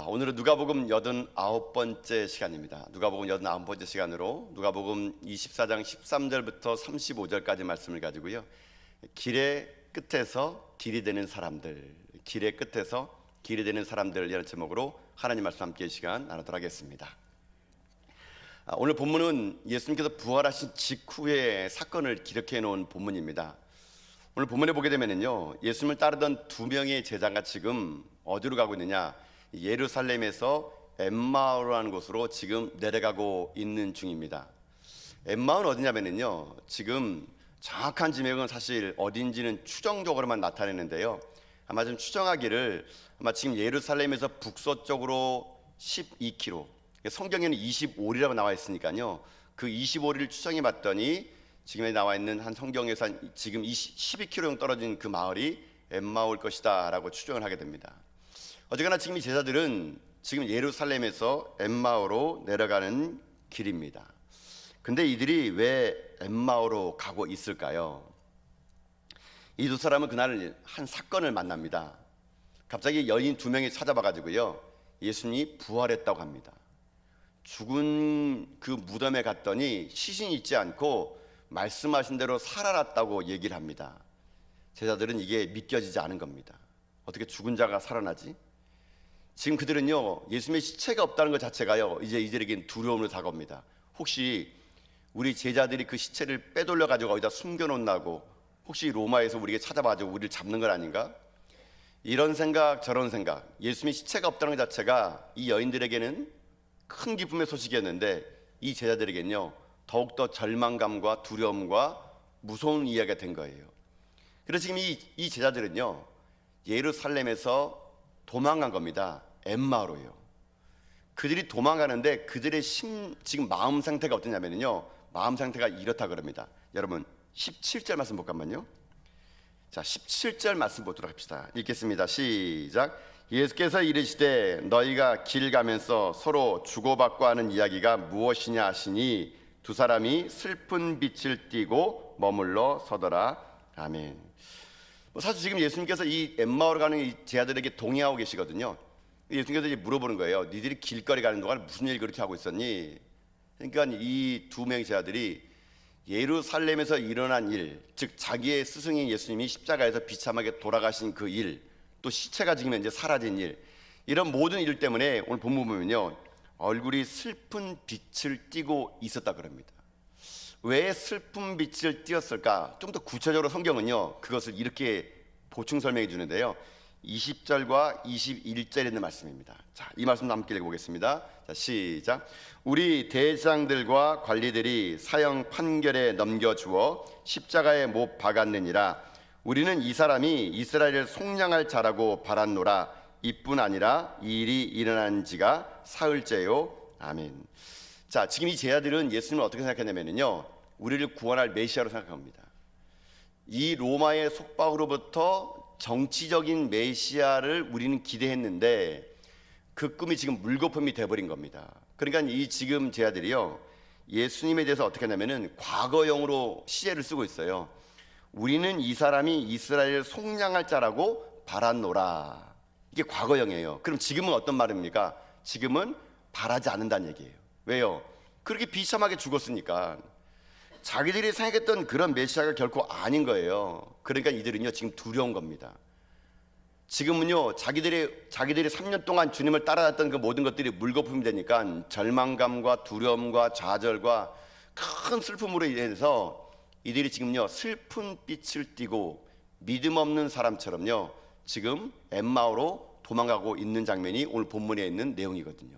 오늘은 누가복음 89번째 시간입니다. 누가복음 89번째 시간으로 누가복음 24장 13절부터 35절까지 말씀을 가지고요, 길의 끝에서 길이 되는 사람들, 길의 끝에서 길이 되는 사람들이라는 제목으로 하나님 말씀 함께 이 시간 나누도록 하겠습니다. 오늘 본문은 예수님께서 부활하신 직후의 사건을 기록해 놓은 본문입니다. 오늘 본문에 보게 되면요, 예수님을 따르던 두 명의 제자가 지금 어디로 가고 있느냐, 예루살렘에서 엠마오라는 곳으로 지금 내려가고 있는 중입니다. 엠마오는 어디냐면요, 지금 정확한 지명은 사실 어딘지는 추정적으로만 나타내는데요, 아마 좀 추정하기를 아마 지금 예루살렘에서 북서쪽으로 12km, 성경에는 25리라고 나와 있으니까요, 그 25리를 추정해 봤더니 지금에 나와 있는 한 성경에서 지금 12km 정도 떨어진 그 마을이 엠마오일 것이다 라고 추정을 하게 됩니다. 어쨌거나 지금 이 제자들은 지금 예루살렘에서 엠마오로 내려가는 길입니다. 근데 이들이 왜 엠마오로 가고 있을까요? 이 두 사람은 그날 한 사건을 만납니다. 갑자기 여인 두 명이 찾아와가지고요, 예수님이 부활했다고 합니다. 죽은 그 무덤에 갔더니 시신이 있지 않고 말씀하신 대로 살아났다고 얘기를 합니다. 제자들은 이게 믿겨지지 않은 겁니다. 어떻게 죽은 자가 살아나지? 지금 그들은요, 예수님의 시체가 없다는 것 자체가요, 이제 이들에겐 두려움으로 다가옵니다. 혹시 우리 제자들이 그 시체를 빼돌려 가지고 어디다 숨겨놓는다고 혹시 로마에서 우리에게 찾아와가지고 우리를 잡는 건 아닌가? 이런 생각 저런 생각, 예수님의 시체가 없다는 것 자체가 이 여인들에게는 큰 기쁨의 소식이었는데 이 제자들에게는요, 더욱더 절망감과 두려움과 무서운 이야기가 된 거예요. 그래서 지금 이 제자들은요, 예루살렘에서 도망간 겁니다. 엠마오로요. 그들이 도망가는데 그들의 지금 마음 상태가 어떠냐면요, 마음 상태가 이렇다 그럽니다. 여러분 17절 말씀 볼까만요. 자, 17절 말씀 보도록 합시다. 읽겠습니다. 시작. 예수께서 이르시되 너희가 길 가면서 서로 주고받고 하는 이야기가 무엇이냐 하시니 두 사람이 슬픈 빛을 띠고 머물러 서더라. 아멘. 사실 지금 예수님께서 이 엠마오로 가는 이 제자들에게 동의하고 계시거든요. 예수님께서 이제 물어보는 거예요. 니들이 길거리 가는 동안 무슨 일 그렇게 하고 있었니? 그러니까 이 두 명의 제자들이 예루살렘에서 일어난 일, 즉 자기의 스승인 예수님이 십자가에서 비참하게 돌아가신 그 일, 또 시체가 지금 이제 사라진 일, 이런 모든 일 때문에 오늘 본문 보면요, 얼굴이 슬픈 빛을 띠고 있었다 그럽니다. 왜 슬픈 빛을 띄었을까? 좀 더 구체적으로 성경은요, 그것을 이렇게 보충 설명해 주는데요, 20절과 21절에 있는 말씀입니다. 자, 이 말씀 함께 읽어보겠습니다. 자, 시작. 우리 대장들과 관리들이 사형 판결에 넘겨주어 십자가에 못 박았느니라. 우리는 이 사람이 이스라엘을 속량할 자라고 바랐노라. 이뿐 아니라 이 일이 일어난 지가 사흘째요. 아멘. 자, 지금 이 제자들은 예수님을 어떻게 생각했냐면요, 우리를 구원할 메시아로 생각합니다. 이 로마의 속박으로부터 정치적인 메시아를 우리는 기대했는데 그 꿈이 지금 물거품이 돼버린 겁니다. 그러니까 이 지금 제자들이요, 예수님에 대해서 어떻게 하냐면은 과거형으로 시제를 쓰고 있어요. 우리는 이 사람이 이스라엘을 속량할 자라고 바랐노라. 이게 과거형이에요. 그럼 지금은 어떤 말입니까? 지금은 바라지 않는다는 얘기예요. 왜요? 그렇게 비참하게 죽었으니까. 자기들이 생각했던 그런 메시아가 결코 아닌 거예요. 그러니까 이들은요, 지금 두려운 겁니다. 지금은요, 자기들이 3년 동안 주님을 따라갔던 그 모든 것들이 물거품이 되니까 절망감과 두려움과 좌절과 큰 슬픔으로 인해서 이들이 지금요, 슬픈 빛을 띠고 믿음 없는 사람처럼요, 지금 엠마오로 도망가고 있는 장면이 오늘 본문에 있는 내용이거든요.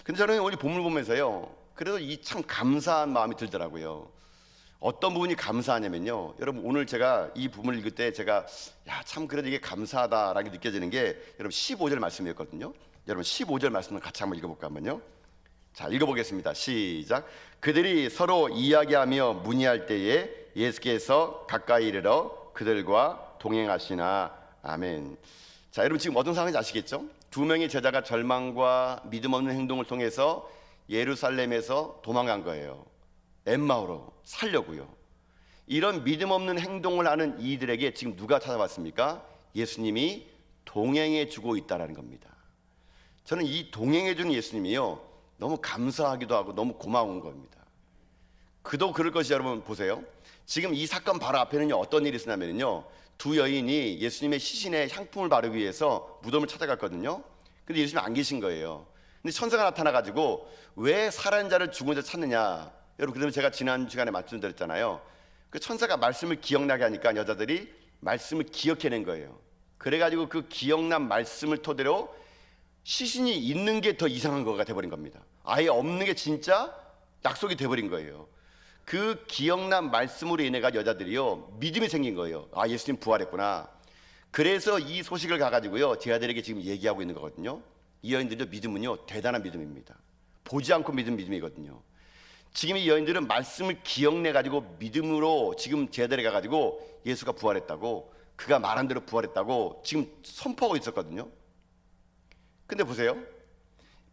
근데 저는 오늘 본문을 보면서요, 그래도 이 참 감사한 마음이 들더라고요. 어떤 부분이 감사하냐면요, 여러분 오늘 제가 이 부분을 읽을 때 제가 참 그래도 이게 감사하다라고 느껴지는 게 여러분 15절 말씀이었거든요. 여러분 15절 말씀을 같이 한번 읽어볼까 한번요. 자, 읽어보겠습니다. 시작. 그들이 서로 이야기하며 문의할 때에 예수께서 가까이 이르러 그들과 동행하시나. 아멘. 자, 여러분 지금 어떤 상황인지 아시겠죠? 두 명의 제자가 절망과 믿음 없는 행동을 통해서 예루살렘에서 도망간 거예요. 엠마오로 살려고요. 이런 믿음 없는 행동을 하는 이들에게 지금 누가 찾아왔습니까? 예수님이 동행해 주고 있다는 겁니다. 저는 이 동행해 주는 예수님이요 너무 감사하기도 하고 너무 고마운 겁니다. 그도 그럴 것이 여러분 보세요. 지금 이 사건 바로 앞에는요 어떤 일이 있었냐면요 두 여인이 예수님의 시신에 향품을 바르기 위해서 무덤을 찾아갔거든요. 근데 예수님이 안 계신 거예요. 근데 천사가 나타나가지고 왜 살아있는 자를 죽은 자 찾느냐. 여러분 그러면 제가 지난 시간에 말씀드렸잖아요. 그 천사가 말씀을 기억나게 하니까 여자들이 말씀을 기억해낸 거예요. 그래가지고 그 기억난 말씀을 토대로 시신이 있는 게 더 이상한 거가 돼버린 겁니다. 아예 없는 게 진짜 약속이 돼버린 거예요. 그 기억난 말씀으로 인해가 여자들이요 믿음이 생긴 거예요. 아 예수님 부활했구나. 그래서 이 소식을 가가지고요 제 아들에게 지금 얘기하고 있는 거거든요. 이 여인들도 믿음은요 대단한 믿음입니다. 보지 않고 믿은 믿음이거든요. 지금 이 여인들은 말씀을 기억내가지고 믿음으로 지금 제 아들에 가가지고 예수가 부활했다고 그가 말한 대로 부활했다고 지금 선포하고 있었거든요. 근데 보세요.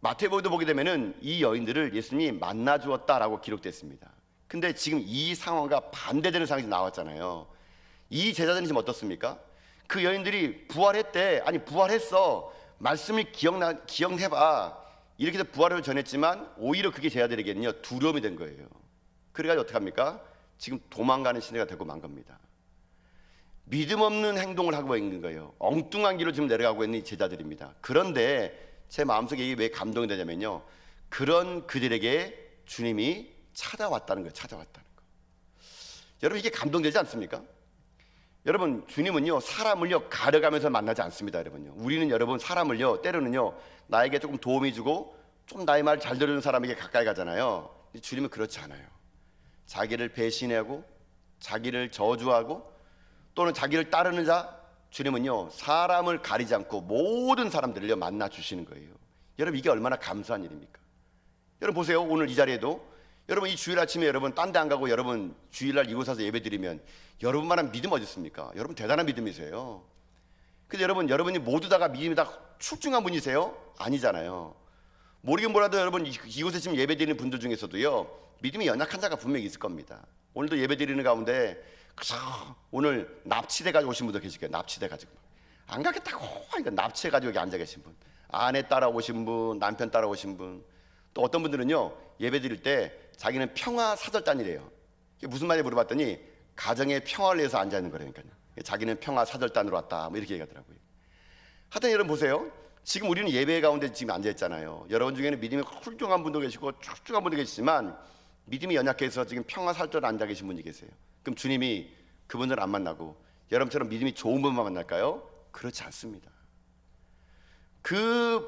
마태복음도 보게 되면은 이 여인들을 예수님이 만나 주었다라고 기록됐습니다. 근데 지금 이 상황과 반대되는 상황이 나왔잖아요. 이 제자들은 지금 어떻습니까? 그 여인들이 부활했대. 아니 부활했어. 말씀을 기억해봐. 이렇게 해서 부활을 전했지만 오히려 그게 제자들에게는요 두려움이 된 거예요. 그래가지고 어떻게 합니까? 지금 도망가는 시대가 되고 만 겁니다. 믿음 없는 행동을 하고 있는 거예요. 엉뚱한 길로 지금 내려가고 있는 이 제자들입니다. 그런데 제 마음속에 이게 왜 감동이 되냐면요 그런 그들에게 주님이 찾아왔다는 거예요. 찾아왔다는 거. 여러분 이게 감동되지 않습니까? 여러분 주님은요 사람을요 가려가면서 만나지 않습니다. 여러분요 우리는 여러분 사람을요 때로는요 나에게 조금 도움이 주고 좀 나의 말 잘 들어주는 사람에게 가까이 가잖아요. 주님은 그렇지 않아요. 자기를 배신하고 자기를 저주하고 또는 자기를 따르는 자 주님은요 사람을 가리지 않고 모든 사람들을요 만나 주시는 거예요. 여러분 이게 얼마나 감사한 일입니까? 여러분 보세요. 오늘 이 자리에도 여러분 이 주일 아침에 여러분 딴 데 안 가고 여러분 주일날 이곳 와서 예배 드리면 여러분만한 믿음 어디 있습니까? 여러분 대단한 믿음이세요. 근데 여러분이 모두 다가 믿음이 다 출중한 분이세요? 아니잖아요. 모르긴 몰라도 여러분 이곳에 지금 예배 드리는 분들 중에서도요 믿음이 연약한 자가 분명히 있을 겁니다. 오늘도 예배 드리는 가운데 그저 오늘 납치돼 가지고 오신 분도 계실 거예요. 납치돼 가지고 안 가겠다고 하니까 납치해 가지고 여기 앉아 계신 분, 아내 따라오신 분, 남편 따라오신 분, 또 어떤 분들은요 예배 드릴 때 자기는 평화 사절단이래요. 이게 무슨 말인지 물어봤더니 가정의 평화를 위해서 앉아 있는 거라니까요. 자기는 평화 사절단으로 왔다 뭐 이렇게 얘기하더라고요. 하여튼 여러분 보세요. 지금 우리는 예배 가운데 지금 앉아 있잖아요. 여러분 중에는 믿음이 훌륭한 분도 계시고 출중한 분도 계시지만 믿음이 연약해서 지금 평화 사절단에 앉아 계신 분이 계세요. 그럼 주님이 그분들 안 만나고 여러분처럼 믿음이 좋은 분만 만날까요? 그렇지 않습니다. 그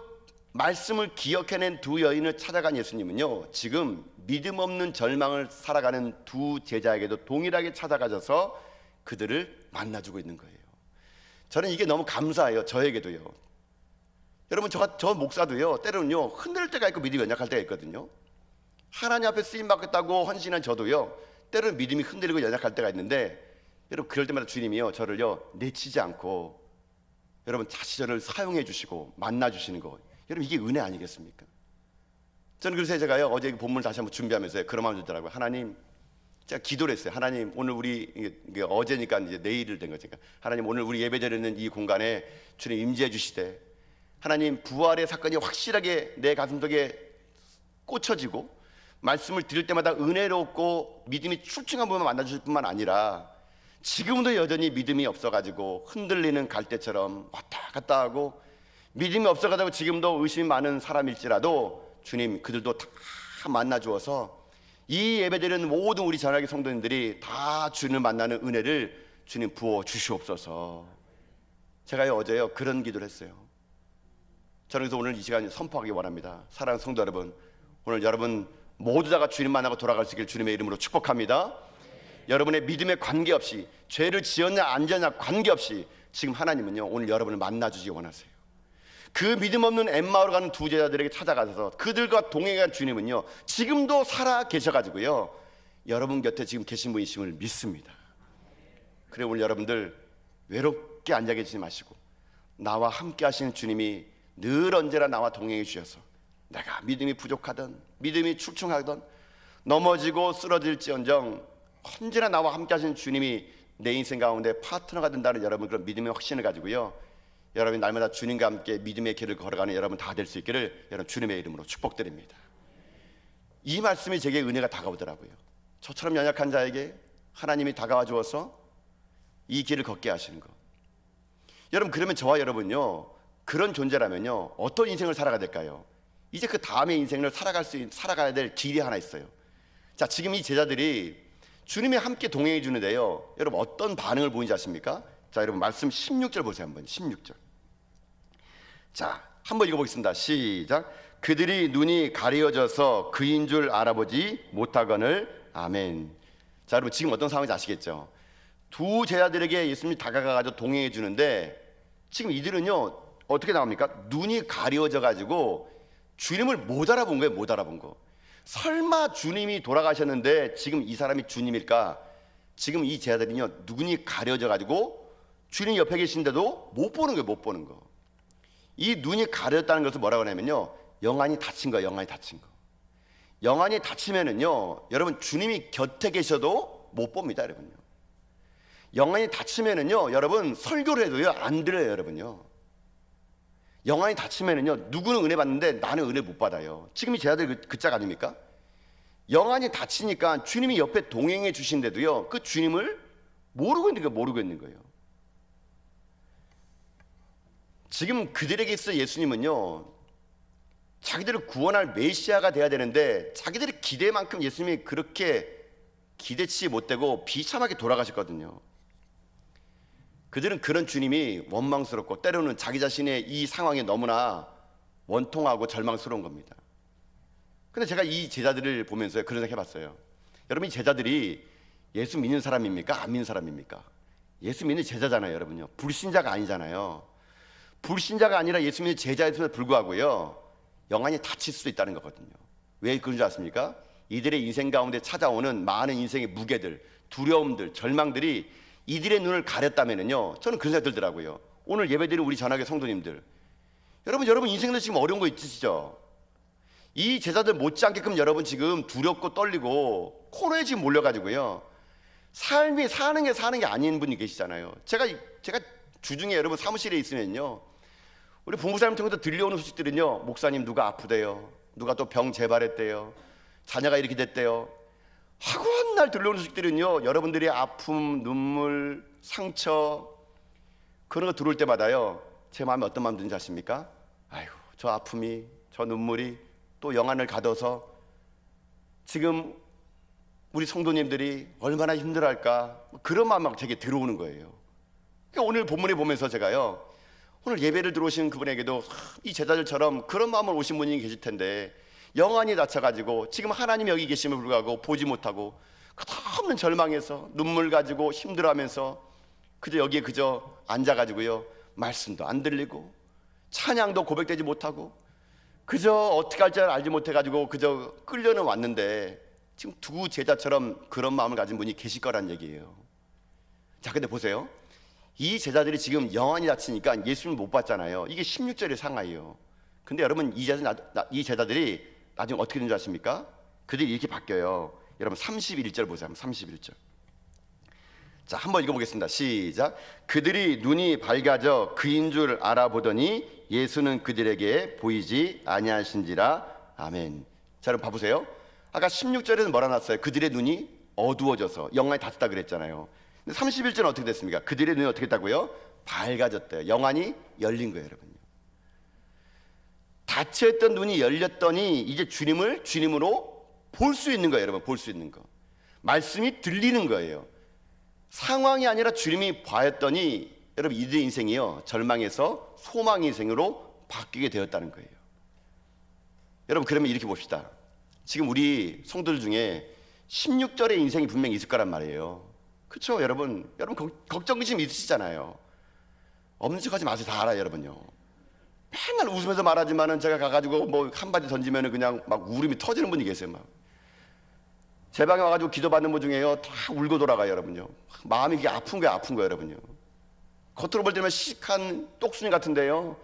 말씀을 기억해낸 두 여인을 찾아간 예수님은요 지금 믿음 없는 절망을 살아가는 두 제자에게도 동일하게 찾아가셔서 그들을 만나주고 있는 거예요. 저는 이게 너무 감사해요. 저에게도요. 여러분 저 목사도요 때로는요 흔들릴 때가 있고 믿음이 연약할 때가 있거든요. 하나님 앞에 쓰임받겠다고 헌신한 저도요 때로는 믿음이 흔들리고 연약할 때가 있는데 여러분 그럴 때마다 주님이요 저를요 내치지 않고 여러분 다시 저를 사용해 주시고 만나 주시는 거, 여러분 이게 은혜 아니겠습니까? 저는 그래서 제가요 어제 본문을 다시 한번 준비하면서 그런 마음이 들더라고요. 하나님, 제가 기도를 했어요. 하나님 오늘 우리 이게 어제니까 이제 내일을 된 거니까 하나님 오늘 우리 예배드리는 이 공간에 주님 임재해 주시되 하나님 부활의 사건이 확실하게 내 가슴속에 꽂혀지고 말씀을 들을 때마다 은혜롭고 믿음이 출중한 분만 만나주실 뿐만 아니라 지금도 여전히 믿음이 없어가지고 흔들리는 갈대처럼 왔다 갔다 하고 믿음이 없어가지고 지금도 의심이 많은 사람일지라도 주님 그들도 다 만나주어서 이 예배드리는 모든 우리 전하기 성도님들이 다 주님을 만나는 은혜를 주님 부어 주시옵소서. 제가요 어제요 그런 기도를 했어요. 저는 그래서 오늘 이 시간 선포하기 원합니다. 사랑하는 성도 여러분, 오늘 여러분 모두 다가 주님 만나고 돌아갈 수 있기를 주님의 이름으로 축복합니다. 여러분의 믿음에 관계없이 죄를 지었냐 안 지었냐 관계없이 지금 하나님은요 오늘 여러분을 만나주시기 원하세요. 그 믿음 없는 엠마오로 가는 두 제자들에게 찾아가셔서 그들과 동행한 주님은요 지금도 살아 계셔가지고요 여러분 곁에 지금 계신 분이심을 믿습니다. 그래 오늘 여러분들 외롭게 앉아 계시지 마시고 나와 함께 하시는 주님이 늘 언제나 나와 동행해 주셔서 내가 믿음이 부족하든 믿음이 출중하든 넘어지고 쓰러질지언정 언제나 나와 함께 하시는 주님이 내 인생 가운데 파트너가 된다는 여러분 그런 믿음의 확신을 가지고요 여러분이 날마다 주님과 함께 믿음의 길을 걸어가는 여러분 다 될 수 있기를 여러분 주님의 이름으로 축복드립니다. 이 말씀이 제게 은혜가 다가오더라고요. 저처럼 연약한 자에게 하나님이 다가와 주어서 이 길을 걷게 하시는 것. 여러분, 그러면 저와 여러분요, 그런 존재라면요, 어떤 인생을 살아가야 될까요? 이제 그 다음의 인생을 살아가야 될 길이 하나 있어요. 자, 지금 이 제자들이 주님이 함께 동행해 주는데요, 여러분 어떤 반응을 보이는지 아십니까? 자, 여러분 말씀 16절 보세요. 한번 16절. 자, 한번 읽어보겠습니다. 시작. 그들이 눈이 가려져서 그인 줄 알아보지 못하거늘. 아멘. 자, 여러분 지금 어떤 상황인지 아시겠죠? 두 제자들에게 예수님이 다가가가지고 동행해 주는데 지금 이들은요 어떻게 나옵니까? 눈이 가려져 가지고 주님을 못 알아본 거예요. 못 알아본 거. 설마 주님이 돌아가셨는데 지금 이 사람이 주님일까? 지금 이 제자들은요 눈이 가려져 가지고 주님 옆에 계신데도 못 보는 거예요. 못 보는 거. 이 눈이 가려졌다는 것을 뭐라고 하냐면요, 영안이 닫힌 거예요. 영안이 닫힌 거. 영안이 닫히면은요, 여러분 주님이 곁에 계셔도 못 봅니다. 여러분요. 영안이 닫히면은요, 여러분 설교를 해도요 안 들어요. 여러분요. 영안이 닫히면은요, 누구는 은혜 받는데 나는 은혜 못 받아요. 지금 이 제자들 그 짝 아닙니까? 영안이 닫히니까 주님이 옆에 동행해 주신데도요, 그 주님을 모르고 있는 거예요. 지금 그들에게 있어 예수님은요, 자기들을 구원할 메시아가 돼야 되는데 자기들의 기대만큼 예수님이 그렇게 기대치 못되고 비참하게 돌아가셨거든요. 그들은 그런 주님이 원망스럽고 때로는 자기 자신의 이 상황에 너무나 원통하고 절망스러운 겁니다. 근데 제가 이 제자들을 보면서 그런 생각 해봤어요. 여러분, 이 제자들이 예수 믿는 사람입니까? 안 믿는 사람입니까? 예수 믿는 제자잖아요. 여러분요, 불신자가 아니잖아요. 불신자가 아니라 예수 믿는 제자였음에도 불구하고요, 영안이 닫힐 수도 있다는 거거든요. 왜 그런 줄 아십니까? 이들의 인생 가운데 찾아오는 많은 인생의 무게들, 두려움들, 절망들이 이들의 눈을 가렸다면은요, 저는 그런 생각이 들더라고요. 오늘 예배드리는 우리 전학의 성도님들, 여러분 인생도 지금 어려운 거 있으시죠? 이 제자들 못지않게끔 여러분 지금 두렵고 떨리고 코너에 지금 몰려가지고요, 삶이 사는 게 아닌 분이 계시잖아요. 제가 주중에 여러분 사무실에 있으면요, 우리 본부사님 통해서 들려오는 소식들은요, 목사님 누가 아프대요, 누가 또 병 재발했대요, 자녀가 이렇게 됐대요 하고 한 날 들려오는 소식들은요, 여러분들의 아픔, 눈물, 상처, 그런 거 들어올 때마다요, 제 마음에 어떤 마음 드는지 아십니까? 아이고, 저 아픔이, 저 눈물이 또 영안을 가둬서 지금 우리 성도님들이 얼마나 힘들어할까, 그런 마음이 막 제게 들어오는 거예요. 그러니까 오늘 본문에 보면서 제가요, 오늘 예배를 들어오신 그분에게도 이 제자들처럼 그런 마음으로 오신 분이 계실 텐데 영안이 닫혀가지고 지금 하나님 여기 계심을 불구하고 보지 못하고 끝없는 절망에서 눈물 가지고 힘들어하면서 그저 여기에 그저 앉아가지고요, 말씀도 안 들리고 찬양도 고백되지 못하고 그저 어떻게 할지 알지 못해가지고 그저 끌려는 왔는데 지금 두 제자처럼 그런 마음을 가진 분이 계실 거란 얘기예요. 자, 근데 보세요. 이 제자들이 지금 영안이 닫히니까 예수님을 못 봤잖아요. 이게 16절의 상하예요. 근데 여러분, 이 제자들이 나중에 어떻게 된 줄 아십니까? 그들이 이렇게 바뀌어요. 여러분 31절 보세요. 31절. 자, 한번 읽어보겠습니다. 시작. 그들이 눈이 밝아져 그인 줄 알아보더니 예수는 그들에게 보이지 아니하신지라. 아멘. 자, 여러분 봐보세요. 아까 16절에는 뭐라 놨어요? 그들의 눈이 어두워져서 영안이 닫혔다 그랬잖아요. 근데 31절은 어떻게 됐습니까? 그들의 눈이 어떻게 됐다고요? 밝아졌대요. 영안이 열린 거예요. 여러분요, 닫혀있던 눈이 열렸더니 이제 주님을 주님으로 볼 수 있는 거예요. 여러분, 볼 수 있는 거, 말씀이 들리는 거예요. 상황이 아니라 주님이 봐였더니 여러분, 이들의 인생이요, 절망에서 소망의 인생으로 바뀌게 되었다는 거예요. 여러분, 그러면 이렇게 봅시다. 지금 우리 성도들 중에 16절의 인생이 분명히 있을 거란 말이에요. 그렇죠? 여러분 걱정 근심 있으시잖아요. 없는 척 하지 마세요. 다 알아요. 여러분요, 맨날 웃으면서 말하지만은 제가 가가지고 뭐 한마디 던지면은 그냥 막 울음이 터지는 분이 계세요. 막 제 방에 와가지고 기도받는 분 중에요, 다 울고 돌아가요. 여러분요, 마음이 이게 아픈 거예요. 여러분요, 겉으로 볼 때는 시식한 똑순이 같은데요,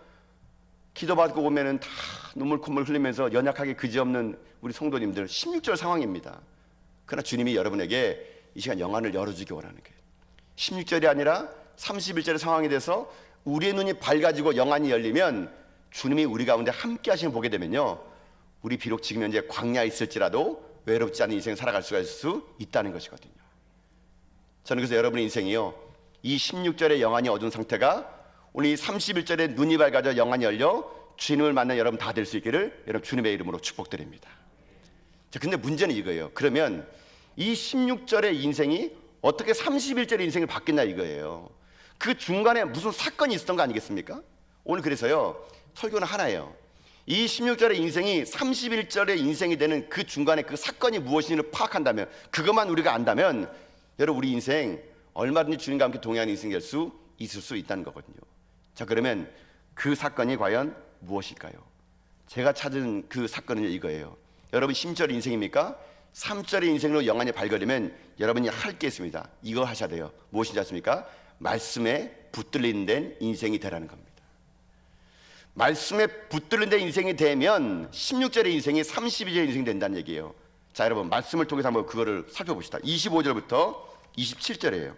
기도받고 오면은 다 눈물 콧물 흘리면서 연약하게 그지없는 우리 성도님들 16절 상황입니다. 그러나 주님이 여러분에게 이 시간 영안을 열어주기 원하는 거예요. 16절이 아니라 31절의 상황이 돼서 우리의 눈이 밝아지고 영안이 열리면 주님이 우리 가운데 함께 하시는 보게 되면요, 우리 비록 지금 현재 광야에 있을지라도 외롭지 않은 인생 살아갈 수가 있을 수 있다는 것이거든요. 저는 그래서 여러분의 인생이요, 이 16절의 영안이 어두운 상태가 오늘 이 31절에 눈이 밝아져 영안이 열려 주님을 만난 여러분 다 될 수 있기를 여러분 주님의 이름으로 축복드립니다. 자, 근데 문제는 이거예요. 그러면 이 16절의 인생이 어떻게 31절의 인생을 바뀌나 이거예요. 그 중간에 무슨 사건이 있었던 거 아니겠습니까? 오늘 그래서요, 설교는 하나예요. 이 16절의 인생이 31절의 인생이 되는 그 중간에 그 사건이 무엇인지를 파악한다면, 그것만 우리가 안다면 여러분 우리 인생 얼마든지 주님과 함께 동행하는 인생이 될 수 있을 수 있다는 거거든요. 자, 그러면 그 사건이 과연 무엇일까요? 제가 찾은 그 사건은 이거예요. 여러분 10절의 인생입니까? 3절의 인생으로 영안이 밝으려면 여러분이 할 게 있습니다. 이거 하셔야 돼요. 무엇인지 아십니까? 말씀에 붙들린 된 인생이 되라는 겁니다. 말씀에 붙들린 된 인생이 되면 16절의 인생이 32절의 인생이 된다는 얘기예요. 자, 여러분 말씀을 통해서 한번 그거를 살펴봅시다. 25절부터 27절이에요.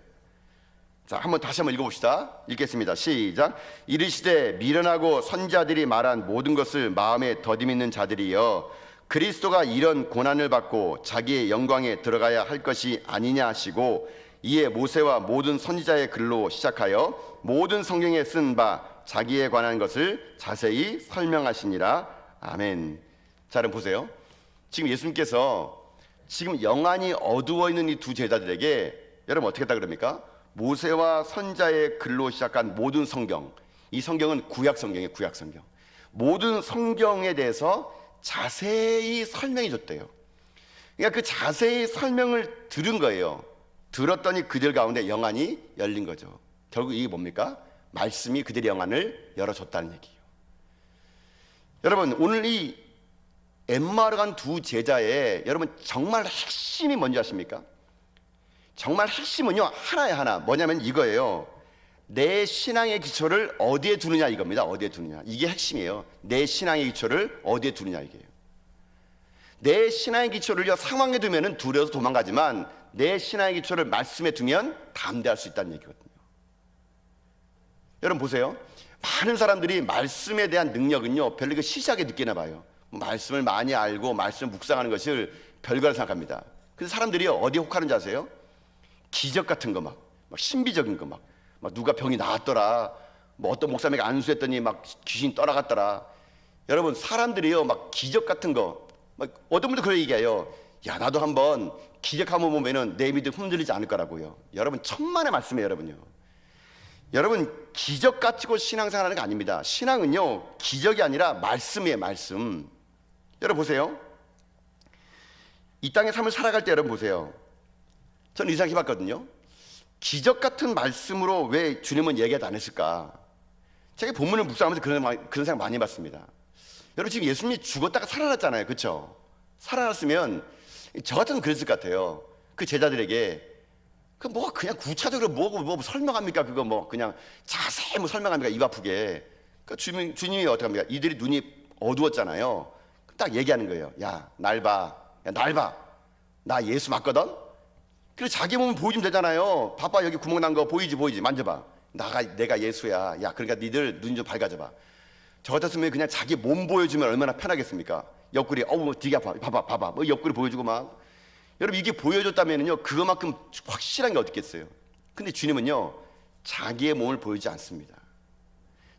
자, 다시 한번 읽어봅시다. 읽겠습니다. 시작. 이르시되 미련하고 선자들이 말한 모든 것을 마음에 더듬이는 자들이여, 그리스도가 이런 고난을 받고 자기의 영광에 들어가야 할 것이 아니냐 하시고, 이에 모세와 모든 선지자의 글로 시작하여 모든 성경에 쓴 바 자기에 관한 것을 자세히 설명하시니라. 아멘. 자, 여러분 보세요. 지금 예수님께서 지금 영안이 어두워 있는 이 두 제자들에게 여러분 어떻게 했다 그럽니까? 모세와 선자의 글로 시작한 모든 성경, 이 성경은 구약 성경이에요. 구약 성경. 모든 성경에 대해서 자세히 설명해 줬대요. 그러니까 그 자세히 설명을 들은 거예요. 들었더니 그들 가운데 영안이 열린 거죠. 결국 이게 뭡니까? 말씀이 그들의 영안을 열어줬다는 얘기예요. 여러분 오늘 이 엠마오로 간 두 제자의 여러분 정말 핵심이 뭔지 아십니까? 정말 핵심은요 하나에 하나, 뭐냐면 이거예요. 내 신앙의 기초를 어디에 두느냐 이겁니다. 어디에 두느냐, 이게 핵심이에요. 내 신앙의 기초를 어디에 두느냐 이게요. 내 신앙의 기초를요 상황에 두면은 두려워서 도망가지만 내 신앙의 기초를 말씀에 두면 담대할 수 있다는 얘기거든요. 여러분 보세요. 많은 사람들이 말씀에 대한 능력은요 별로 시시하게 느끼나 봐요. 말씀을 많이 알고 말씀을 묵상하는 것을 별거라 생각합니다. 그래서 사람들이 어디에 혹하는지 아세요? 기적 같은 거 막 신비적인 거 막 누가 병이 나았더라, 뭐 어떤 목사님에게 안수했더니 막 귀신이 떠나갔더라. 여러분 사람들이요 막 기적 같은 거 막 어떤 분도 그런 얘기해요. 야, 나도 한번 기적 한번 보면은 내 믿음 흔들리지 않을 거라고요. 여러분 천만의 말씀이에요. 여러분요, 여러분 기적 가지고 신앙생활하는 거 아닙니다. 신앙은요 기적이 아니라 말씀이에요. 말씀. 여러분 보세요. 이 땅의 삶을 살아갈 때 여러분 보세요. 저는 이 생각 해봤거든요. 기적 같은 말씀으로 왜 주님은 얘기하지 않았을까? 제가 본문을 묵상하면서 그런 생각 많이 해봤습니다. 여러분 지금 예수님이 죽었다가 살아났잖아요. 그렇죠? 살아났으면 저 같으면 그랬을 것 같아요. 그 제자들에게 그 뭐 그냥 구체적으로 뭐 설명합니까? 그거 뭐 그냥 자세히 뭐 설명합니까? 입 아프게. 그 주님이 어떻게 합니까? 이들이 눈이 어두웠잖아요. 딱 얘기하는 거예요. 야, 날 봐. 야, 날 봐. 나 예수 맞거든? 그래서 자기 몸을 보여주면 되잖아요. 봐봐, 여기 구멍 난 거 보이지? 만져봐. 내가 예수야. 야, 그러니까 니들 눈 좀 밝아져봐. 저 같았으면 그냥 자기 몸 보여주면 얼마나 편하겠습니까? 옆구리, 되게 아파. 봐봐. 뭐 옆구리 보여주고 막. 여러분 이게 보여줬다면요 그거만큼 확실한 게 어딨겠어요? 근데 주님은요 자기의 몸을 보여주지 않습니다.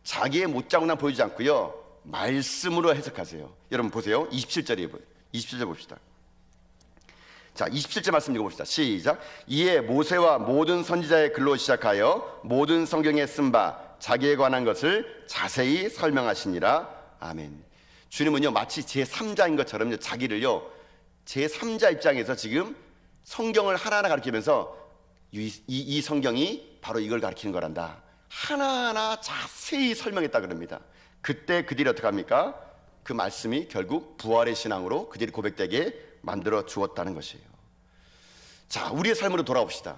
자기의 못자국나 보여주지 않고요 말씀으로 해석하세요. 여러분 보세요. 27절 봅시다. 자, 27절 말씀 읽어봅시다. 시작. 이에 모세와 모든 선지자의 글로 시작하여 모든 성경에 쓴 바 자기에 관한 것을 자세히 설명하시니라. 아멘. 주님은요 마치 제3자인 것처럼 자기를요 제3자 입장에서 지금 성경을 하나하나 가르치면서 이 성경이 바로 이걸 가르치는 거란다, 하나하나 자세히 설명했다 그럽니다. 그때 그들이 어떻게 합니까? 그 말씀이 결국 부활의 신앙으로 그들이 고백되게 만들어 주었다는 것이에요. 자, 우리의 삶으로 돌아옵시다.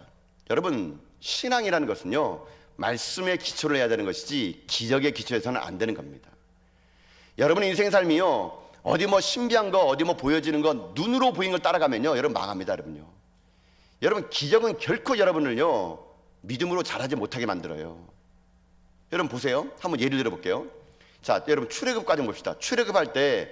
여러분 신앙이라는 것은요 말씀에 기초를 해야 되는 것이지 기적의 기초에서는 안 되는 겁니다. 여러분의 인생 삶이요 어디 뭐 신비한 거 어디 뭐 보여지는 거 눈으로 보이는 걸 따라가면요 여러분 망합니다. 여러분요. 여러분 기적은 결코 여러분을요 믿음으로 자라지 못하게 만들어요. 여러분 보세요. 한번 예를 들어 볼게요. 자, 여러분 출애굽까지 봅시다. 출애굽할 때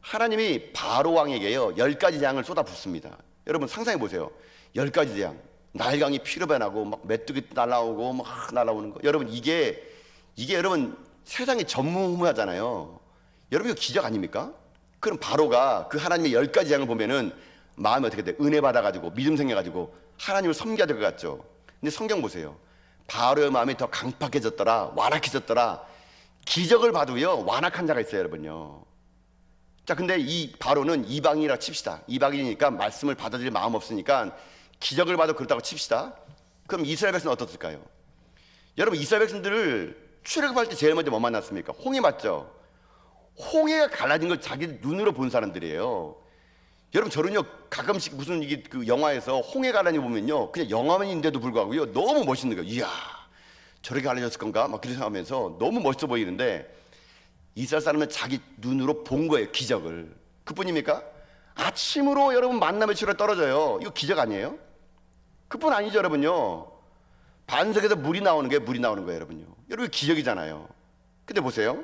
하나님이 바로 왕에게요 10가지 재앙을 쏟아붓습니다. 여러분 상상해 보세요. 10가지 재앙, 날강이 피로 변하고 막 메뚜기 날아오고 막 날아오는 거. 여러분 이게 여러분 세상이 전무후무하잖아요. 여러분 이거 기적 아닙니까? 그럼 바로가 그 하나님의 10가지 재앙을 보면은 마음이 어떻게 돼? 은혜 받아가지고 믿음 생겨가지고 하나님을 섬겨야 될 것 같죠. 근데 성경 보세요. 바로의 마음이 더 강팍해졌더라, 완악해졌더라. 기적을 봐도요 완악한 자가 있어요, 여러분요. 자, 근데 이 바로는 이방인이라 칩시다. 이방인이니까 말씀을 받아들일 마음 없으니까 기적을 봐도 그렇다고 칩시다. 그럼 이스라엘 백성은 어떻을까요? 여러분 이스라엘 백성들을 출애굽할 때 제일 먼저 뭐 만났습니까? 홍해 맞죠? 홍해가 갈라진 걸 자기 눈으로 본 사람들이에요. 여러분 저는요 가끔씩 무슨 이게 그 영화에서 홍해 갈라진 거 보면요 그냥 영화만인데도 불구하고요 너무 멋있는 거예요. 이야 저렇게 갈라졌을 건가? 막 그렇게 생각하면서 너무 멋있어 보이는데 이스라엘 사람은 자기 눈으로 본 거예요, 기적을. 그뿐입니까? 아침으로 여러분 만남의 치료가 떨어져요. 이거 기적 아니에요? 그뿐 아니죠, 여러분요. 반석에서 물이 나오는 거예요, 여러분요. 여러분 기적이잖아요. 근데 보세요.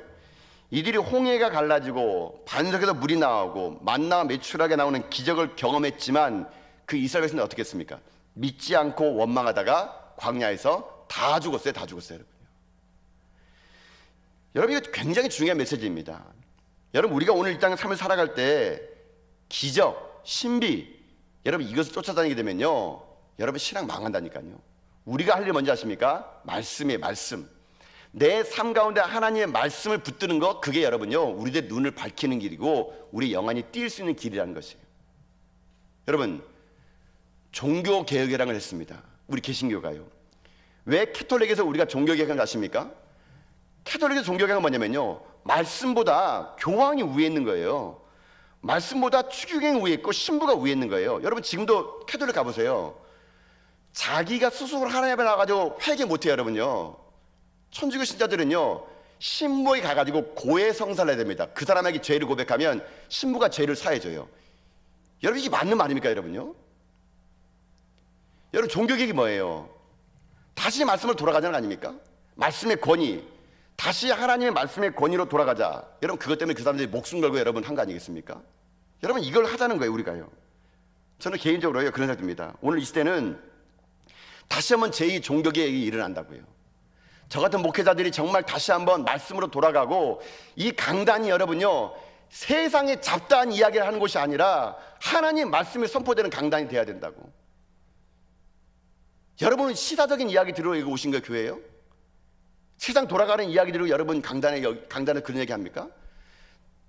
이들이 홍해가 갈라지고 반석에서 물이 나오고 만나와 메추라게 나오는 기적을 경험했지만 그 이스라엘 백성은 어떻게 했습니까? 믿지 않고 원망하다가 광야에서 다 죽었어요, 여러분요. 여러분 이거 굉장히 중요한 메시지입니다. 여러분 우리가 오늘 이 땅의 삶을 살아갈 때 기적, 신비, 여러분 이것을 쫓아다니게 되면요 여러분 신앙 망한다니까요. 우리가 할 일 뭔지 아십니까? 말씀이에요, 말씀. 내 삶 가운데 하나님의 말씀을 붙드는 거, 그게 여러분요 우리들 눈을 밝히는 길이고 우리 영안이 뛸 수 있는 길이라는 것이에요. 여러분 종교개혁이라는 걸 했습니다. 우리 개신교가요. 왜 캐톨릭에서 우리가 종교개혁을 아십니까? 캐톨릭의 종교개혁은 뭐냐면요 말씀보다 교황이 위에 있는 거예요. 말씀보다 추기경이 위에 있고 신부가 위에 있는 거예요. 여러분 지금도 캐톨릭 가보세요. 자기가 스스로 하나님 앞에 나가지고 회개 못해요, 여러분요. 천주교 신자들은요 신부에게 가가지고 고해 성사를 해야 됩니다. 그 사람에게 죄를 고백하면 신부가 죄를 사해줘요. 여러분 이게 맞는 말입니까, 여러분요? 여러분 종교개혁이 뭐예요? 다시 말씀을 돌아가자는 거 아닙니까? 말씀의 권위, 다시 하나님의 말씀의 권위로 돌아가자. 여러분 그것 때문에 그 사람들이 목숨 걸고 여러분 한 거 아니겠습니까? 여러분 이걸 하자는 거예요, 우리가요. 저는 개인적으로요 그런 생각이 듭니다. 오늘 이 시대는 다시 한번 제2 종교개혁이 일어난다고요. 저 같은 목회자들이 정말 다시 한번 말씀으로 돌아가고 이 강단이 여러분요 세상에 잡다한 이야기를 하는 곳이 아니라 하나님 말씀이 선포되는 강단이 돼야 된다고. 여러분은 시사적인 이야기 들으러 오신 거예요, 교회예요? 세상 돌아가는 이야기 들으러 여러분 강단에 그런 얘기 합니까?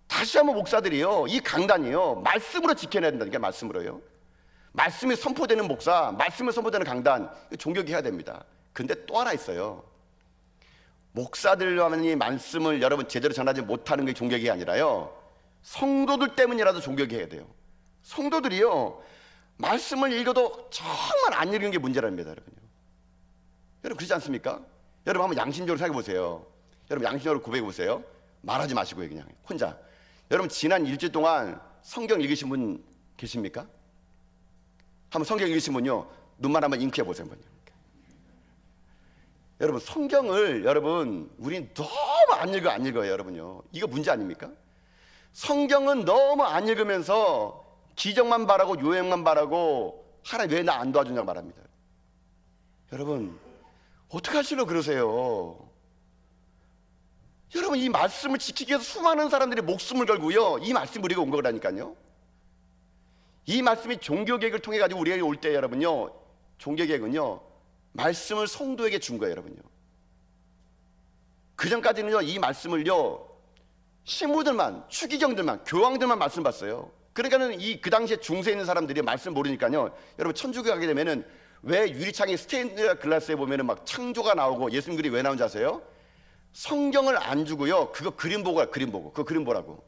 다시 한번 목사들이요 이 강단이요 말씀으로 지켜내야 된다니까. 말씀으로요. 말씀이 선포되는 목사, 말씀을 선포되는 강단, 종교개혁 해야 됩니다. 근데 또 하나 있어요. 목사들만이 말씀을 여러분 제대로 전하지 못하는 게 종교개혁이 아니라요 성도들 때문이라도 종교개혁 해야 돼요. 성도들이요 말씀을 읽어도 정말 안 읽는 게 문제랍니다, 여러분요. 여러분 그렇지 않습니까? 여러분 한번 양심적으로 생각해 보세요. 여러분 양심적으로 고백해 보세요. 말하지 마시고요, 그냥 혼자. 여러분 지난 일주일 동안 성경 읽으신 분 계십니까? 한번 성경 읽으신 분요 눈만 한번 잉크해 보세요, 한번요. 여러분 성경을 여러분 우린 너무 안 읽어요, 여러분요. 이거 문제 아닙니까? 성경은 너무 안 읽으면서 기적만 바라고 요행만 바라고 하나님 왜 나 안 도와주냐고 말합니다. 여러분 어떻게 하시려고 그러세요? 여러분 이 말씀을 지키기 위해서 수많은 사람들이 목숨을 걸고요 이 말씀 우리가 온 거라니까요. 이 말씀이 종교개혁을 통해 가지고 우리에게 올 때 여러분요 종교개혁은요 말씀을 성도에게 준 거예요, 여러분요. 그 전까지는요 이 말씀을요 신부들만, 추기경들만, 교황들만 말씀 봤어요. 그러니까는 그 당시에 중세에 있는 사람들이 말씀 모르니까요 여러분 천주교 가게 되면은 왜 유리창에 스테인드 글라스에 보면은 막 창조가 나오고 예수님 그림이 왜 나오는지 아세요? 성경을 안 주고요 그거 그림 보고 그거 그림 보라고.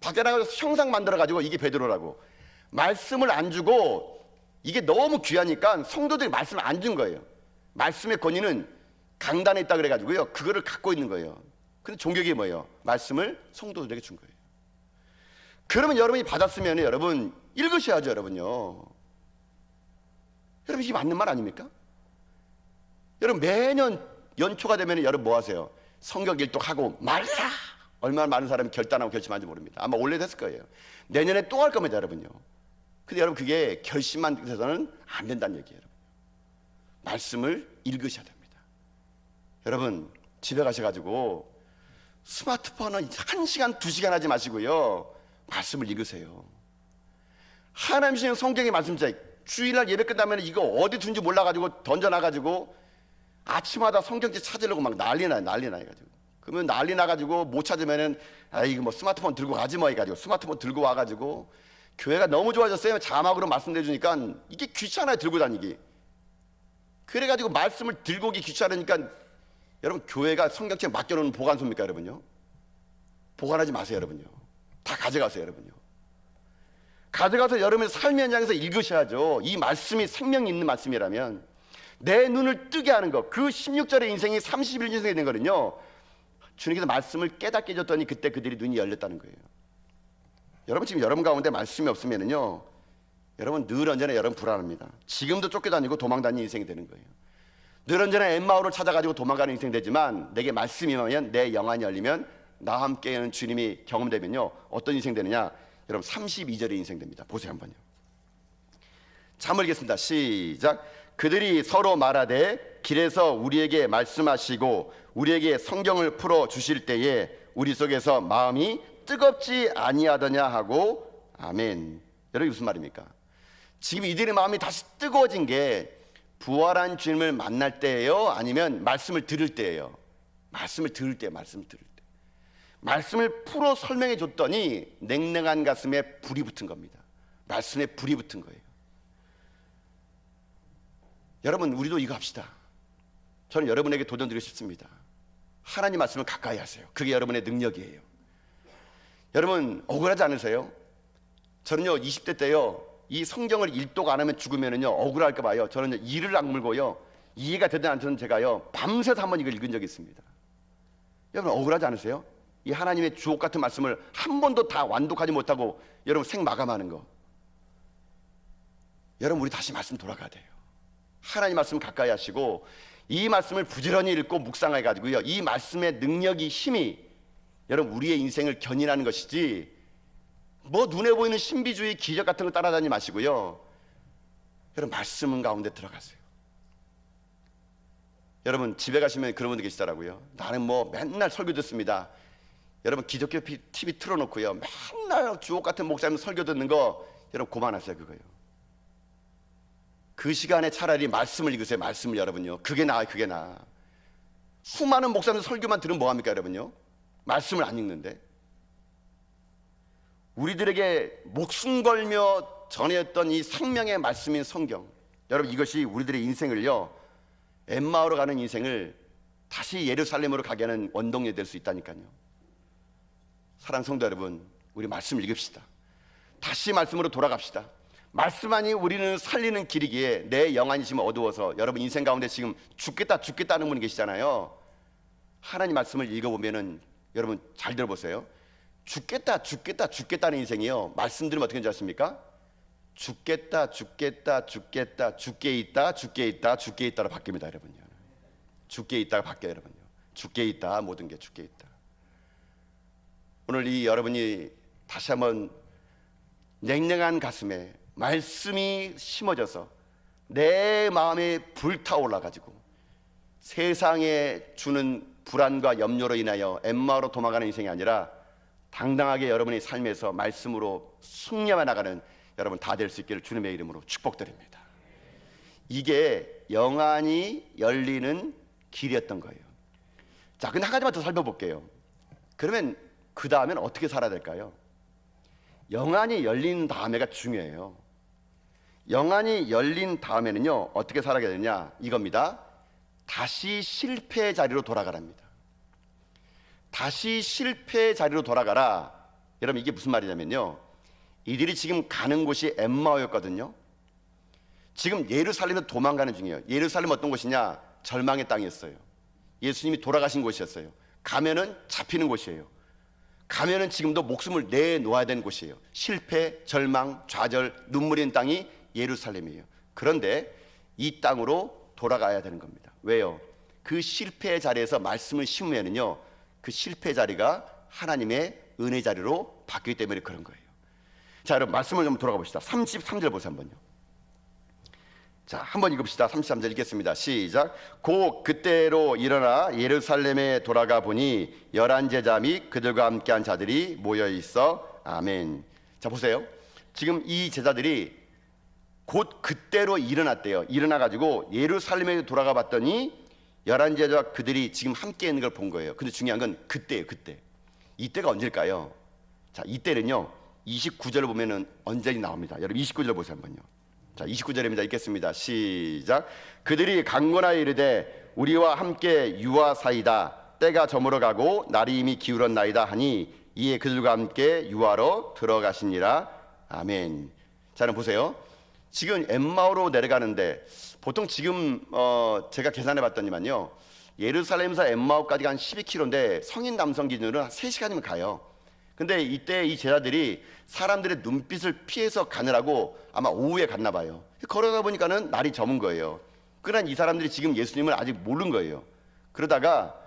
밖에 나가서 형상 만들어 가지고 이게 베드로라고. 말씀을 안 주고 이게 너무 귀하니까 성도들이 말씀을 안 준 거예요. 말씀의 권위는 강단에 있다 그래가지고요 그거를 갖고 있는 거예요. 근데 종교개혁이 뭐예요? 말씀을 성도들에게 준 거예요. 그러면 여러분이 받았으면 여러분 읽으셔야죠, 여러분요. 여러분 이게 맞는 말 아닙니까? 여러분 매년 연초가 되면 여러분 뭐 하세요? 성경 일독하고 말이라. 얼마나 많은 사람이 결단하고 결심하는지 모릅니다. 아마 원래 됐을 거예요. 내년에 또 할 겁니다, 여러분요. 근데 여러분 그게 결심만 돼서는 안 된다는 얘기예요. 여러분. 말씀을 읽으셔야 됩니다. 여러분 집에 가셔가지고 스마트폰은 1시간, 2시간 하지 마시고요. 말씀을 읽으세요. 하나님 주신 성경의 말씀 진짜 주일날 예배 끝나면 이거 어디 둔지 몰라가지고 던져놔가지고 아침마다 성경책 찾으려고 막 난리 나요 해가지고. 그러면 난리 나가지고 못 찾으면은 이거 뭐 스마트폰 들고 가지 뭐 해가지고 스마트폰 들고 와가지고 교회가 너무 좋아졌어요. 자막으로 말씀해 주니까 이게 귀찮아요, 들고 다니기. 그래가지고 말씀을 들고 오기 귀찮으니까 여러분 교회가 성경책 맡겨놓는 보관소입니까 여러분요? 보관하지 마세요 여러분요. 다 가져가세요 여러분요. 가져가서 여러분의 삶의 현장에서 읽으셔야죠. 이 말씀이 생명이 있는 말씀이라면 내 눈을 뜨게 하는 것, 그 16절의 인생이 31인생이 된 거는요, 주님께서 말씀을 깨닫게 해줬더니 그때 그들이 눈이 열렸다는 거예요. 여러분 지금 여러분 가운데 말씀이 없으면요, 여러분 늘 언제나 여러분 불안합니다. 지금도 쫓겨다니고 도망다니는 인생이 되는 거예요. 늘 언제나 엠마오를 찾아가지고 도망가는 인생이 되지만 내게 말씀이 임하면 내 영안이 열리면 나와 함께하는 주님이 경험되면요, 어떤 인생 되느냐? 여러분 32절의 인생 됩니다. 보세요 한번요. 잠을 읽겠습니다. 시작. 그들이 서로 말하되 길에서 우리에게 말씀하시고 우리에게 성경을 풀어 주실 때에 우리 속에서 마음이 뜨겁지 아니하더냐 하고 아멘. 여러분 무슨 말입니까? 지금 이들의 마음이 다시 뜨거워진 게 부활한 주님을 만날 때예요? 아니면 말씀을 들을 때예요? 말씀을 들을 때, 말씀을 들을 때. 말씀을 풀어 설명해 줬더니 냉랭한 가슴에 불이 붙은 겁니다. 말씀에 불이 붙은 거예요. 여러분 우리도 이거 합시다. 저는 여러분에게 도전 드리고 싶습니다. 하나님 말씀을 가까이 하세요. 그게 여러분의 능력이에요. 여러분 억울하지 않으세요? 저는요 20대 때요 이 성경을 일독 안 하면 죽으면은요 억울할까 봐요. 저는요 이를 악물고요 이해가 되지 않던 제가요 밤새서 한번 이걸 읽은 적이 있습니다. 여러분 억울하지 않으세요? 이 하나님의 주옥 같은 말씀을 한 번도 다 완독하지 못하고 여러분 생마감하는 거. 여러분 우리 다시 말씀 돌아가야 돼요. 하나님 말씀 가까이 하시고 이 말씀을 부지런히 읽고 묵상해 가지고요 이 말씀의 능력이 힘이 여러분 우리의 인생을 견인하는 것이지 뭐 눈에 보이는 신비주의 기적 같은 거 따라다니지 마시고요 여러분 말씀 가운데 들어가세요. 여러분 집에 가시면 그런 분들 계시더라고요. 나는 뭐 맨날 설교 듣습니다. 여러분 기독교 TV 틀어놓고요 맨날 주옥 같은 목사님 설교 듣는 거 여러분 그만하세요. 그거요. 그 시간에 차라리 말씀을 읽으세요. 말씀을 여러분요. 그게 나아요. 그게 나아. 수많은 목사님 설교만 들으면 뭐합니까 여러분요? 말씀을 안 읽는데. 우리들에게 목숨 걸며 전했던 이 생명의 말씀인 성경, 여러분 이것이 우리들의 인생을요 엠마오로 가는 인생을 다시 예루살렘으로 가게 하는 원동력이 될 수 있다니까요. 사랑하는 성도 여러분, 우리 말씀을 읽읍시다. 다시 말씀으로 돌아갑시다. 말씀만이 우리는 살리는 길이기에 내 영안이 지금 어두워서 여러분 인생 가운데 지금 죽겠다는 분이 계시잖아요. 하나님 말씀을 읽어보면은 여러분 잘 들어보세요. 죽겠다는 인생이요 말씀 들으면 어떻게 하는지 아십니까? 죽게 있다로 바뀝니다. 여러분요. 죽게 있다가 바뀌어요. 여러분요. 죽게 있다, 모든 게 죽게 있다. 오늘 이 여러분이 다시 한번 냉랭한 가슴에 말씀이 심어져서 내 마음에 불타올라 가지고 세상에 주는 불안과 염려로 인하여 엠마오로 도망가는 인생이 아니라 당당하게 여러분의 삶에서 말씀으로 승리해 나가는 여러분 다 될 수 있기를 주님의 이름으로 축복드립니다. 이게 영안이 열리는 길이었던 거예요. 자, 근데 한 가지만 더 살펴볼게요. 그러면 그 다음엔 어떻게 살아야 될까요? 영안이 열린 다음에가 중요해요. 영안이 열린 다음에는요 어떻게 살아야 되느냐 이겁니다. 다시 실패의 자리로 돌아가랍니다. 다시 실패의 자리로 돌아가라. 여러분 이게 무슨 말이냐면요 이들이 지금 가는 곳이 엠마오였거든요. 지금 예루살렘에서 도망가는 중이에요. 예루살렘 어떤 곳이냐? 절망의 땅이었어요. 예수님이 돌아가신 곳이었어요. 가면은 잡히는 곳이에요. 가면은 지금도 목숨을 내놓아야 되는 곳이에요. 실패, 절망, 좌절, 눈물이 있는 땅이 예루살렘이에요. 그런데 이 땅으로 돌아가야 되는 겁니다. 왜요? 그 실패의 자리에서 말씀을 심으면은요, 그 실패 자리가 하나님의 은혜 자리로 바뀌기 때문에 그런 거예요. 자, 여러분 말씀을 좀 돌아가 봅시다. 33절 보세요 한번요. 자, 한번 읽읍시다. 33절 읽겠습니다. 시작. 곧 그때로 일어나 예루살렘에 돌아가 보니 11제자 및 그들과 함께한 자들이 모여 있어. 아멘. 자, 보세요. 지금 이 제자들이 곧 그때로 일어났대요. 일어나가지고 예루살렘에 돌아가 봤더니 11제자와 그들이 지금 함께 있는 걸 본 거예요. 근데 중요한 건 그때예요. 그때. 이때가 언제일까요? 자, 이때는요 29절을 보면은 언제니 나옵니다. 여러분 29절 보세요 한번요. 자, 29절입니다. 읽겠습니다. 시작. 그들이 강건하여 이르되 우리와 함께 유하사이다. 때가 저물어 가고 날이 이미 기울었나이다 하니 이에 그들과 함께 유하로 들어가시니라. 아멘. 자, 그럼 보세요. 지금 엠마오로 내려가는데 보통 지금 제가 계산해 봤더니만요, 예루살렘에서 엠마오까지가 한 12km인데 성인 남성 기준으로 한 3시간이면 가요. 근데 이때 이 제자들이 사람들의 눈빛을 피해서 가느라고 아마 오후에 갔나 봐요. 걸어가 보니까는 날이 저문 거예요. 그러나 이 사람들이 지금 예수님을 아직 모르는 거예요. 그러다가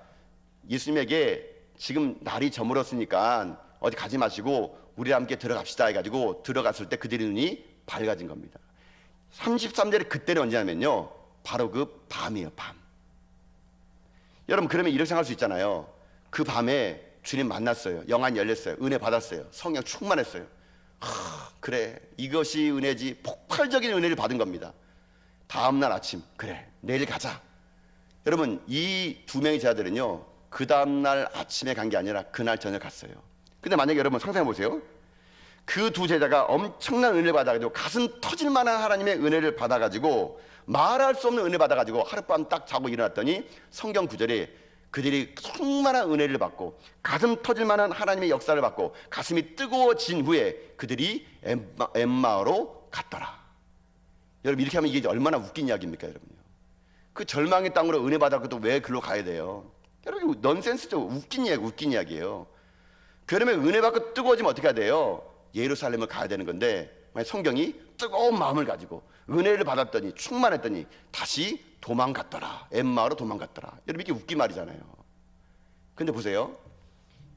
예수님에게 지금 날이 저물었으니까 어디 가지 마시고 우리와 함께 들어갑시다 해가지고 들어갔을 때 그들의 눈이 밝아진 겁니다. 33절에 그때는 언제냐면요, 바로 그 밤이에요. 밤. 여러분 그러면 이렇게 생각할 수 있잖아요. 그 밤에 주님 만났어요. 영안이 열렸어요. 은혜 받았어요. 성령 충만했어요. 그래, 이것이 은혜지. 폭발적인 은혜를 받은 겁니다. 다음날 아침, 그래 내일 가자. 여러분 이 두 명의 제자들은요 그 다음날 아침에 간 게 아니라 그날 저녁 갔어요. 근데 만약에 여러분 상상해 보세요. 그 두 제자가 엄청난 은혜를 받아가지고 가슴 터질 만한 하나님의 은혜를 받아가지고 말할 수 없는 은혜 받아가지고 하룻밤 딱 자고 일어났더니 성경 구절에 그들이 충만한 은혜를 받고 가슴 터질 만한 하나님의 역사를 받고 가슴이 뜨거워진 후에 그들이 엠마오로 갔더라. 여러분 이렇게 하면 이게 얼마나 웃긴 이야기입니까 여러분요. 그 절망의 땅으로 은혜 받았고 왜 글로 가야 돼요? 여러분 넌센스죠. 웃긴 이야기예요. 그러면 은혜 받고 뜨거워지면 어떻게 해야 돼요? 예루살렘을 가야 되는 건데 성경이 뜨거운 마음을 가지고 은혜를 받았더니 충만했더니 다시 도망갔더라. 엠마오로 도망갔더라. 여러분 이게 웃긴 말이잖아요. 근데 보세요.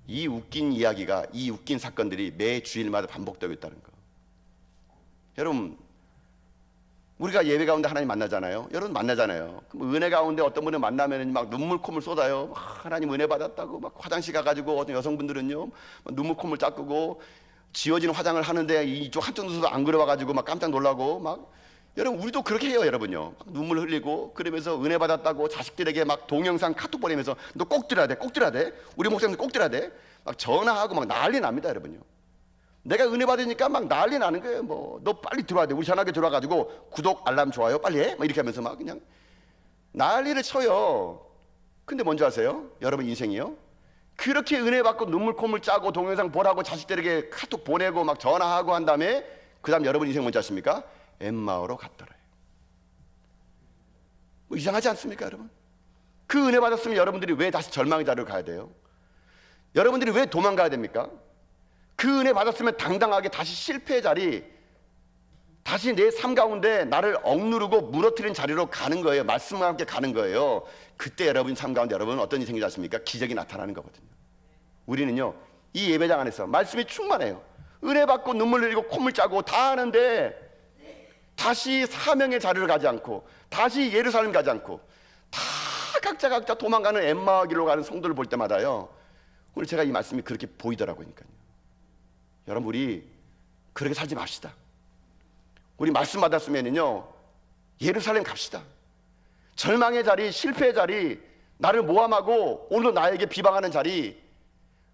이 웃긴 이야기가, 이 웃긴 사건들이 매 주일마다 반복되고 있다는 거. 여러분 우리가 예배 가운데 하나님 만나잖아요. 여러분 만나잖아요. 그럼 은혜 가운데 어떤 분을 만나면 막 눈물 콧물 쏟아요. 하나님 은혜 받았다고 막 화장실 가가지고 어떤 여성분들은요 눈물 콧물 닦고 지워진 화장을 하는데 이쪽 한쪽 눈썹도 안 그려와가지고 막 깜짝 놀라고 막. 여러분 우리도 그렇게 해요. 여러분요 눈물 흘리고 그러면서 은혜 받았다고 자식들에게 막 동영상 카톡 보내면서 너 꼭 들어야 돼, 꼭 들어야 돼, 우리 목사님들 꼭 들어야 돼, 막 전화하고 막 난리 납니다. 여러분요 내가 은혜 받으니까 막 난리 나는 거예요. 뭐 너 빨리 들어와야 돼, 우리 전화기 들어와가지고 구독 알람 좋아요 빨리 해, 막 이렇게 하면서 막 그냥 난리를 쳐요. 근데 뭔지 아세요? 여러분 인생이요 그렇게 은혜 받고 눈물 콧물 짜고 동영상 보라고 자식들에게 카톡 보내고 막 전화하고 한 다음에 그 다음 여러분 인생 뭔지 아십니까? 엠마오로 갔더래요. 뭐 이상하지 않습니까 여러분? 그 은혜 받았으면 여러분들이 왜 다시 절망의 자리로 가야 돼요? 여러분들이 왜 도망가야 됩니까? 그 은혜 받았으면 당당하게 다시 실패의 자리, 다시 내 삶 가운데 나를 억누르고 무너뜨린 자리로 가는 거예요. 말씀과 함께 가는 거예요. 그때 여러분 삶 가운데 여러분 어떤 일이 생기지 않습니까? 기적이 나타나는 거거든요. 우리는요 이 예배장 안에서 말씀이 충만해요. 은혜 받고 눈물 흘리고 콧물 짜고 다 하는데 다시 사명의 자리를 가지 않고 다시 예루살렘 가지 않고 다 각자 도망가는 엠마오 길로 가는 성도를 볼 때마다요 오늘 제가 이 말씀이 그렇게 보이더라고요. 여러분 우리 그렇게 살지 맙시다. 우리 말씀 받았으면요 예루살렘 갑시다. 절망의 자리, 실패의 자리, 나를 모함하고 오늘도 나에게 비방하는 자리,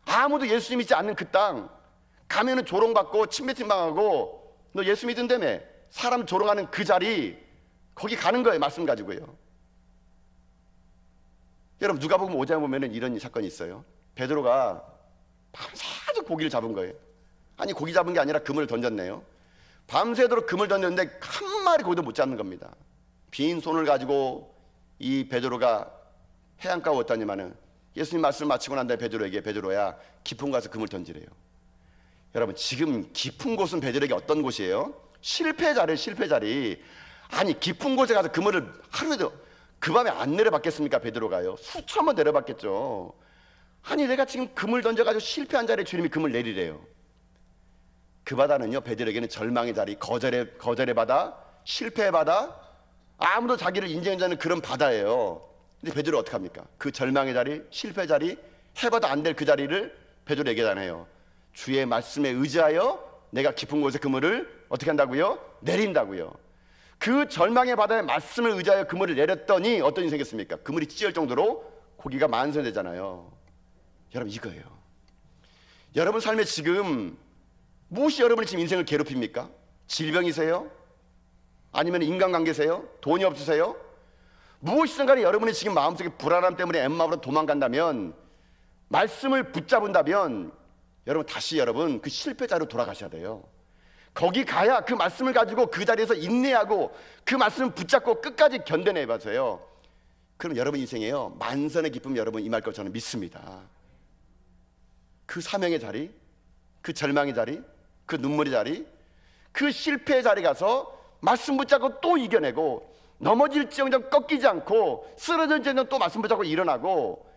아무도 예수 믿지 않는 그 땅 가면은 조롱받고 침뱉음당하고 너 예수 믿은다며 사람 조롱하는 그 자리, 거기 가는 거예요. 말씀 가지고요. 여러분 누가복음 5장에 보면은 이런 사건이 있어요. 베드로가 밤새도록 고기를 잡은 거예요. 아니 고기 잡은 게 아니라 그물을 던졌네요. 밤새도록 그물 던졌는데 한 마리 고기도 못 잡는 겁니다. 빈 손을 가지고 이 베드로가 해안가에 왔다니만은 예수님 말씀 마치고 난 다음에 베드로에게 베드로야 깊은 곳 가서 그물 던지래요. 여러분 지금 깊은 곳은 베드로에게 어떤 곳이에요? 실패 자리. 아니 깊은 곳에 가서 그물을 하루에도 그 밤에 안 내려봤겠습니까? 베드로가요. 수천 번 내려봤겠죠. 아니 내가 지금 금을 던져가지고 실패한 자리에 주님이 금을 내리래요. 그 바다는요, 베드로에게는 절망의 자리, 거절의 바다, 실패의 바다, 아무도 자기를 인정하지 않는 그런 바다예요. 근데 베드로 어떡합니까? 그 절망의 자리, 실패의 자리, 해봐도 안 될 그 자리를 베드로 얘기하잖아요. 주의 말씀에 의지하여 내가 깊은 곳에 그물을 어떻게 한다고요? 내린다고요. 그 절망의 바다에 말씀을 의지하여 그물을 내렸더니 어떤 일이 생겼습니까? 그물이 찢을 정도로 고기가 만선되잖아요. 여러분, 이거예요. 여러분 삶에 지금 무엇이 여러분의 지금 인생을 괴롭힙니까? 질병이세요? 아니면 인간관계세요? 돈이 없으세요? 무엇이든 간에 여러분의 지금 마음속에 불안함 때문에 엠마오로 도망간다면, 말씀을 붙잡은다면 여러분 다시 여러분 그 실패자로 돌아가셔야 돼요. 거기 가야 그 말씀을 가지고 그 자리에서 인내하고 그 말씀을 붙잡고 끝까지 견뎌내봐서요. 그럼 여러분 인생에요, 만선의 기쁨 여러분 임할 것 저는 믿습니다. 그 사명의 자리, 그 절망의 자리, 그 눈물의 자리, 그 실패의 자리 가서 말씀 붙잡고 또 이겨내고, 넘어질지언정 꺾이지 않고, 쓰러질지언정 또 말씀 붙잡고 일어나고,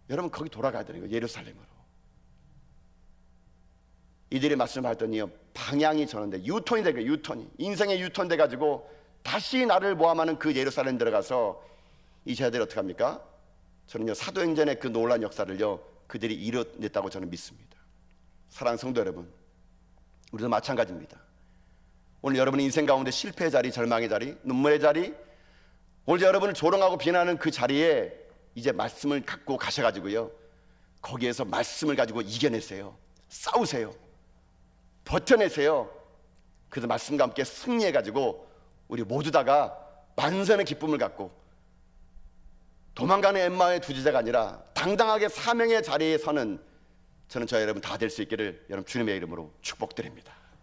여러분 거기 돌아가야 되는 거예요. 예루살렘으로. 이들이 말씀을 받더니요, 방향이 전환돼 유턴이 되고, 유턴이 인생의 유턴 돼가지고 다시 나를 모함하는 그 예루살렘 들어가서 이 제자들이 어떻게 합니까? 저는요, 사도행전의 그 놀라운 역사를요 그들이 이뤄냈다고 저는 믿습니다. 사랑하는 성도 여러분, 우리도 마찬가지입니다. 오늘 여러분의 인생 가운데 실패의 자리, 절망의 자리, 눈물의 자리, 오늘 여러분을 조롱하고 비난하는 그 자리에 이제 말씀을 갖고 가셔가지고요, 거기에서 말씀을 가지고 이겨내세요. 싸우세요. 버텨내세요. 그래서 말씀과 함께 승리해가지고 우리 모두 다가 만선의 기쁨을 갖고 도망가는 엠마오의 두지자가 아니라 당당하게 사명의 자리에 서는, 저는 저희 여러분 다 될 수 있기를 여러분 주님의 이름으로 축복드립니다.